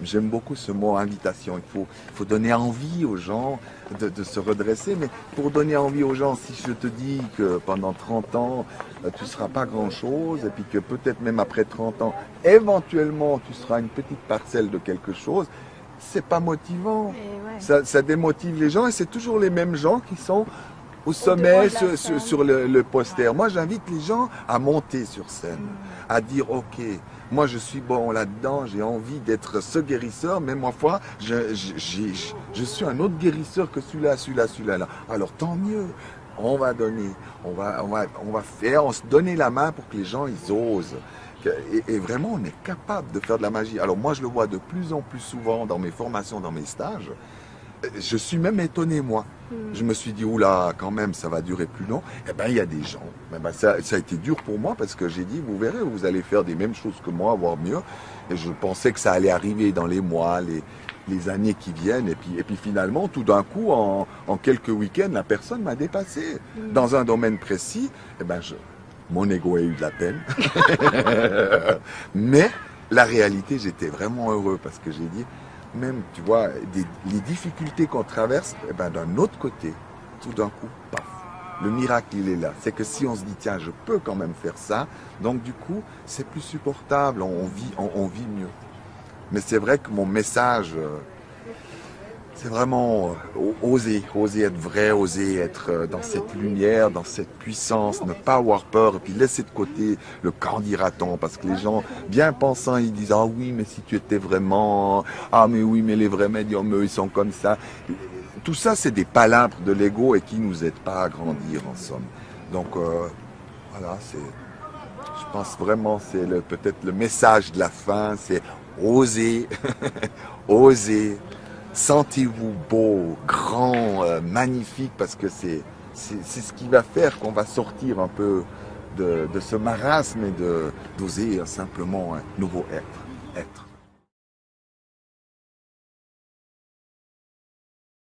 J'aime beaucoup ce mot invitation. Il faut donner envie aux gens de se redresser. Mais pour donner envie aux gens, si je te dis que pendant 30 ans, tu ne seras pas grand-chose, et puis que peut-être même après 30 ans, éventuellement, tu seras une petite parcelle de quelque chose, c'est pas motivant. Ouais. Ça démotive les gens, et c'est toujours les mêmes gens qui sont au Au devant sommet de la scène. sur le poster. Ouais. Moi, j'invite les gens à monter sur scène, à dire, OK, moi, je suis bon là-dedans, j'ai envie d'être ce guérisseur, mais ma foi, je suis un autre guérisseur que celui-là, là. Alors, tant mieux. On va donner, on va faire, on se donner la main pour que les gens, ils osent. Et vraiment, on est capable de faire de la magie. Alors, moi, je le vois de plus en plus souvent dans mes formations, dans mes stages. Je suis même étonné, moi. Je me suis dit, oula, quand même, ça va durer plus long. Eh bien, il y a des gens. Eh ben, ça a été dur pour moi parce que j'ai dit, vous verrez, vous allez faire des mêmes choses que moi, voire mieux. Et je pensais que ça allait arriver dans les mois, les années qui viennent. Et puis finalement, tout d'un coup, en quelques week-ends, la personne m'a dépassé. Dans un domaine précis, eh ben, mon ego a eu de la peine. Mais la réalité, j'étais vraiment heureux parce que j'ai dit, même, tu vois, les difficultés qu'on traverse, eh ben, d'un autre côté, tout d'un coup, paf, le miracle, il est là. C'est que si on se dit, tiens, je peux quand même faire ça, donc du coup, c'est plus supportable, on vit mieux. Mais c'est vrai que mon message, c'est vraiment oser être vrai, oser être dans cette lumière, dans cette puissance, ne pas avoir peur, et puis laisser de côté le quand dira-t-on, parce que les gens, bien pensants, ils disent, ah oui, mais si tu étais vraiment, ah mais oui, mais les vrais médiums, eux, ils sont comme ça. Tout ça, c'est des palabres de l'ego et qui nous aident pas à grandir, en somme. Donc, voilà, je pense vraiment, c'est peut-être le message de la fin, c'est oser, oser. Sentez-vous beau, grand, magnifique, parce que c'est ce qui va faire qu'on va sortir un peu de ce marasme et d'oser simplement un nouveau être.